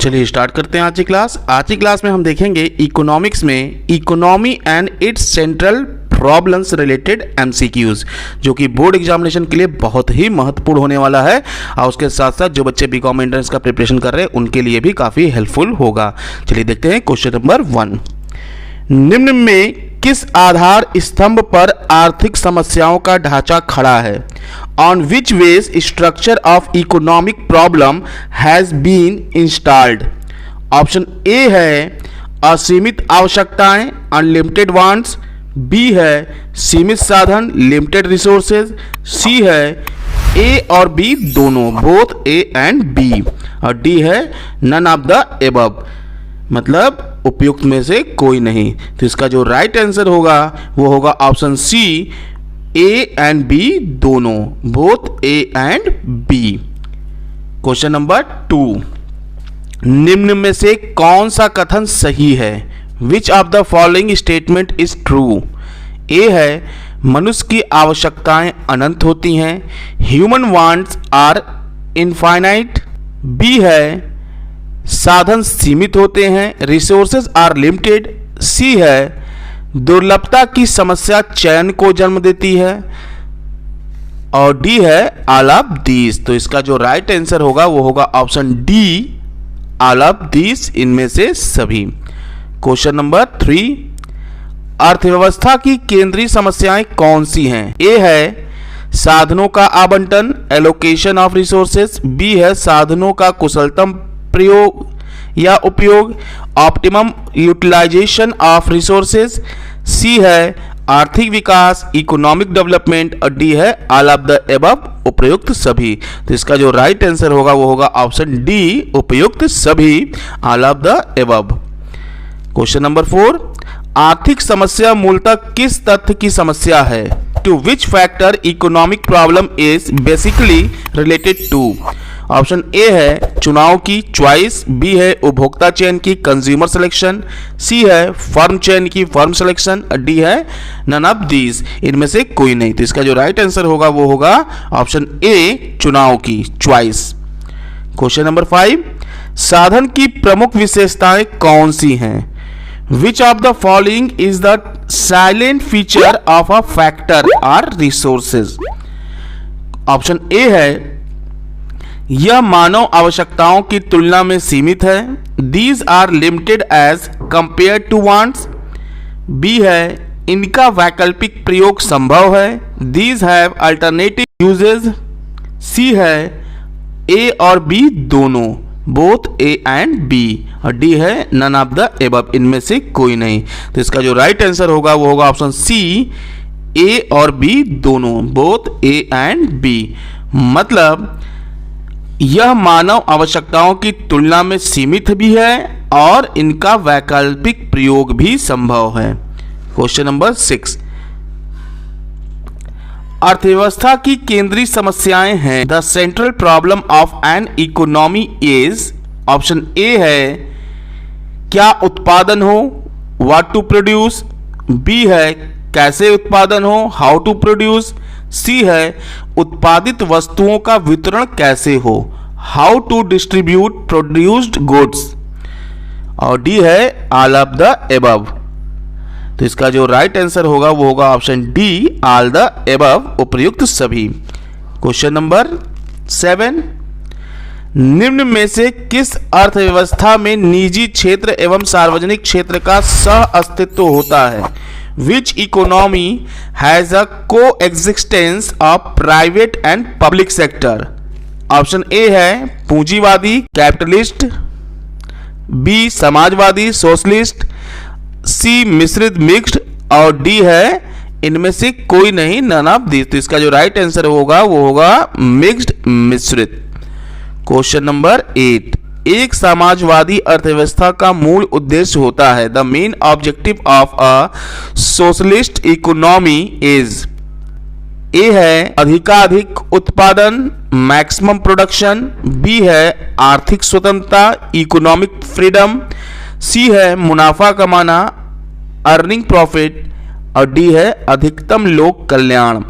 चलिए स्टार्ट करते हैं आज की क्लास। आज की क्लास में हम देखेंगे इकोनॉमिक्स में economy and it's central problems related MCQs, जो कि बोर्ड एग्जामिनेशन के लिए बहुत ही महत्वपूर्ण होने वाला है और उसके साथ साथ जो बच्चे बीकॉम एंट्रेंस का प्रिपरेशन कर रहे हैं उनके लिए भी काफ़ी हेल्पफुल होगा। चलिए देखते हैं क्वेश्चन नंबर 1। निम्न में किस आधार स्तंभ पर आर्थिक समस्याओं का ढांचा खड़ा है? On which ways structure of economic problem has been installed? Option A है असीमित आवश्यकताएं, अनलिमिटेड वांट्स, बी है सीमित साधन, लिमिटेड रिसोर्सेज, सी है ए और बी दोनों, बोथ ए एंड बी, और डी है नन ऑफ द एबव, मतलब उपयुक्त में से कोई नहीं। तो इसका जो राइट आंसर होगा वो होगा option C, A and B दोनों, both A and B. Question number 2। निम्न में से कौन सा कथन सही है? Which of the following statement is true? A है मनुष्य की आवश्यकताएं अनंत होती हैं, human wants are infinite. B है साधन सीमित होते हैं, रिसोर्सेज आर लिमिटेड। सी है दुर्लभता की समस्या चयन को जन्म देती है, और डी है ऑल ऑफ दीज। तो इसका जो राइट आंसर होगा वो होगा option D, all of these, इनमें से सभी। Question number 3। अर्थव्यवस्था की केंद्रीय समस्याएं कौन सी हैं? ए है साधनों का आवंटन, एलोकेशन ऑफ रिसोर्सेज। बी है साधनों का कुशलतम प्रयोग या उपयोग, ऑप्टिमम यूटिलाइजेशन ऑफ रिसोर्सेज। सी है आर्थिक विकास, इकोनॉमिक डेवलपमेंट, और डी है ऑल ऑफ द एबव, उपयुक्त सभी। तो इसका जो राइट आंसर होगा वो होगा ऑप्शन डी, उपयुक्त सभी, all of the above. Question number 4। आर्थिक समस्या मूलतः किस तथ्य की समस्या है? To which factor economic problem is basically related to? Option A है चुनाव की, चॉइस। बी है उपभोक्ता चयन की, कंज्यूमर सिलेक्शन। सी है फर्म चयन की, फर्म सिलेक्शन। डी है नन ऑफ दीज, इनमें से कोई नहीं। तो इसका जो राइट आंसर होगा वो होगा ऑप्शन ए, चुनाव की, चॉइस। Question number 5। साधन की प्रमुख विशेषताएं कौन सी हैं? Which of the following is the silent feature of a factor और रिसोर्सेज? ऑप्शन ए है यह मानव आवश्यकताओं की तुलना में सीमित है, these are limited as compare to wants. B है इनका वैकल्पिक प्रयोग संभव है, these have alternative uses. C है ए और बी दोनों, बोथ ए एंड बी, और डी है नन ऑफ द एबव, इनमें से कोई नहीं। तो इसका जो राइट आंसर होगा वो होगा ऑप्शन सी, ए और बी दोनों, बोथ ए एंड बी, मतलब यह मानव आवश्यकताओं की तुलना में सीमित भी है और इनका वैकल्पिक प्रयोग भी संभव है। Question number 6। अर्थव्यवस्था की केंद्रीय समस्याएं हैं। The central problem of an economy is? Option A है क्या उत्पादन हो, व्हाट टू प्रोड्यूस। बी है कैसे उत्पादन हो, हाउ टू प्रोड्यूस। सी है उत्पादित वस्तुओं का वितरण कैसे हो, how to distribute produced goods, और डी है ऑल ऑफ द एबव। तो इसका जो राइट आंसर होगा वो होगा option D, all the above, उपयुक्त सभी। Question number 7। निम्न में से किस अर्थव्यवस्था में निजी क्षेत्र एवं सार्वजनिक क्षेत्र का सह अस्तित्व होता है? Which economy has a coexistence of private and public sector? Option A है पूंजीवादी, कैपिटलिस्ट। बी समाजवादी, सोशलिस्ट। सी मिश्रित, मिक्स्ड, और डी है इनमें से कोई नहीं, नन ऑफ दिस। तो इसका जो राइट आंसर होगा वो होगा मिक्स्ड, मिश्रित। Question number 8। एक समाजवादी अर्थव्यवस्था का मूल उद्देश्य होता है। The main objective of a socialist economy is? A है अधिकाधिक उत्पादन, मैक्सिमम प्रोडक्शन। बी है आर्थिक स्वतंत्रता, इकोनॉमिक फ्रीडम। सी है मुनाफा कमाना, अर्निंग प्रॉफिट, और डी है अधिकतम लोक कल्याण,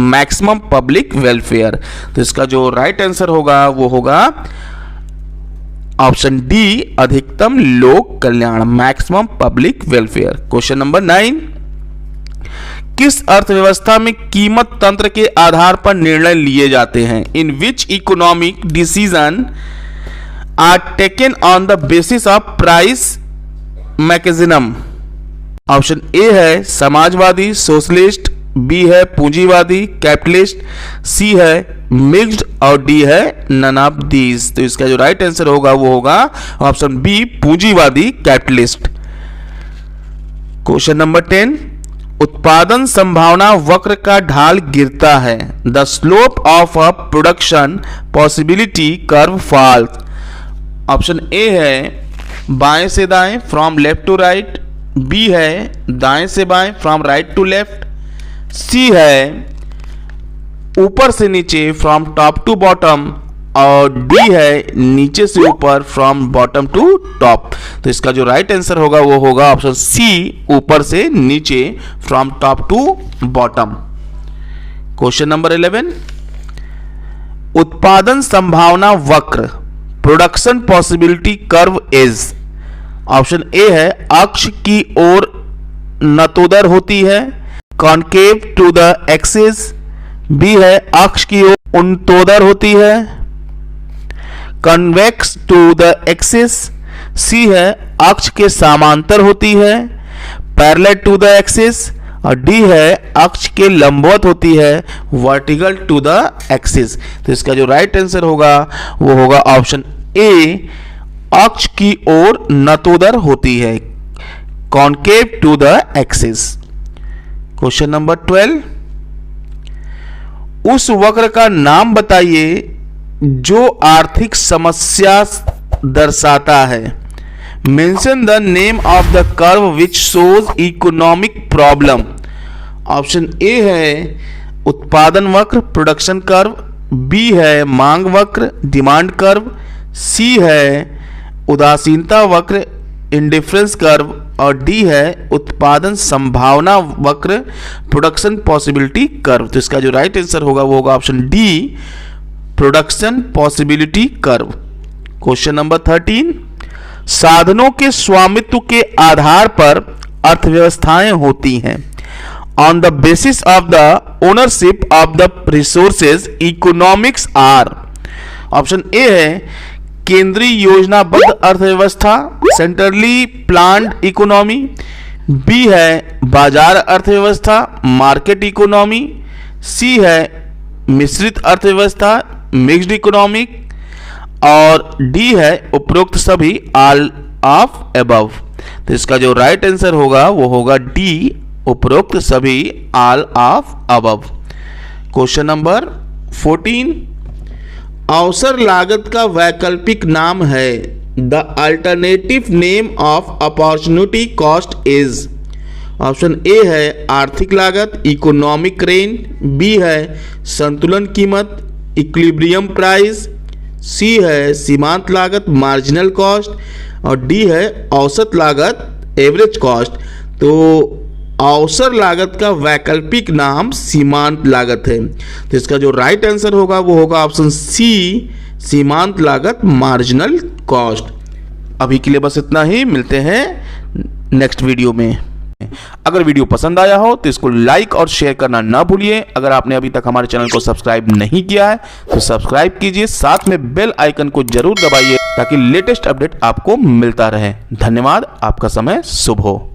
मैक्सिमम पब्लिक वेलफेयर। तो इसका जो राइट आंसर होगा वो होगा ऑप्शन डी अधिकतम लोक कल्याण, maximum public welfare. Question number 9, किस अर्थव्यवस्था में कीमत तंत्र के आधार पर निर्णय लिए जाते हैं? In which economic decision are taken on the basis of price mechanism. Option A है समाजवादी सोशलिस्ट, बी है पूंजीवादी कैपिटलिस्ट, सी है मिक्स्ड और डी है नन ऑफ दीज। तो इसका जो राइट आंसर होगा वो होगा ऑप्शन बी पूंजीवादी कैपिटलिस्ट। क्वेश्चन नंबर 10, उत्पादन संभावना वक्र का ढाल गिरता है। The slope of a production possibility curve falls. Option A है बाएं से दाएं from left to right, B है दाएं से बाएं from right to left, C है ऊपर से नीचे फ्रॉम टॉप टू बॉटम और डी है नीचे से ऊपर फ्रॉम बॉटम टू टॉप। तो इसका जो राइट आंसर होगा वो होगा ऑप्शन सी ऊपर से नीचे from top to bottom. Question number 11, उत्पादन संभावना वक्र production possibility curve is. Option A है अक्ष की ओर नतोदर होती है, concave to the axis, B है अक्ष की ओर उन्नतोदर होती है, convex to the axis, C है अक्ष के समांतर होती है, पैरेलल टू द एक्सिस, और डी है अक्ष के लंबवत होती है, वर्टिकल टू द एक्सिस। तो इसका जो राइट आंसर होगा वो होगा ऑप्शन ए अक्ष की ओर नतोदर होती है, concave to the axis. Question number 12, उस वक्र का नाम बताइए जो आर्थिक समस्या दर्शाता है। Mention the name of the curve which shows economic problem. Option A है उत्पादन वक्र प्रोडक्शन कर्व, बी है मांग वक्र डिमांड कर्व, सी है उदासीनता वक्र इंडिफरेंस कर्व, और डी है उत्पादन संभावना वक्र प्रोडक्शन पॉसिबिलिटी कर्व। तो इसका जो राइट आंसर होगा वो होगा option D production possibility curve. Question number 13, साधनों के स्वामित्व के आधार पर अर्थव्यवस्थाएं होती हैं। On the basis of the ownership of the resources economics are. Option A है केंद्रीय योजनाबद्ध अर्थव्यवस्था सेंट्रली प्लान्ड इकोनॉमी, बी है बाजार अर्थव्यवस्था मार्केट इकोनॉमी, सी है मिश्रित अर्थव्यवस्था मिक्स्ड इकोनॉमिक, और डी है उपरोक्त सभी ऑल ऑफ अबव। तो इसका जो राइट आंसर होगा वो होगा डी उपरोक्त सभी all of above. Question number 14, अवसर लागत का वैकल्पिक नाम है। The alternative name of opportunity cost is. Option A है आर्थिक लागत इकोनॉमिक रेंज, बी है संतुलन कीमत इक्विलिब्रियम प्राइस, सी है सीमांत लागत मार्जिनल कॉस्ट, और डी है औसत लागत एवरेज कॉस्ट। तो अवसर लागत का वैकल्पिक नाम सीमांत लागत है। तो इसका जो राइट आंसर होगा वो होगा ऑप्शन सी सीमांत लागत मार्जिनल कॉस्ट। अभी के लिए बस इतना ही, मिलते हैं नेक्स्ट वीडियो में। अगर वीडियो पसंद आया हो तो इसको लाइक और शेयर करना ना भूलिए। अगर आपने अभी तक हमारे चैनल को सब्सक्राइब नहीं किया है तो सब्सक्राइब कीजिए, साथ में बेल आइकन को जरूर दबाइए ताकि लेटेस्ट अपडेट आपको मिलता रहे। धन्यवाद, आपका समय शुभ हो।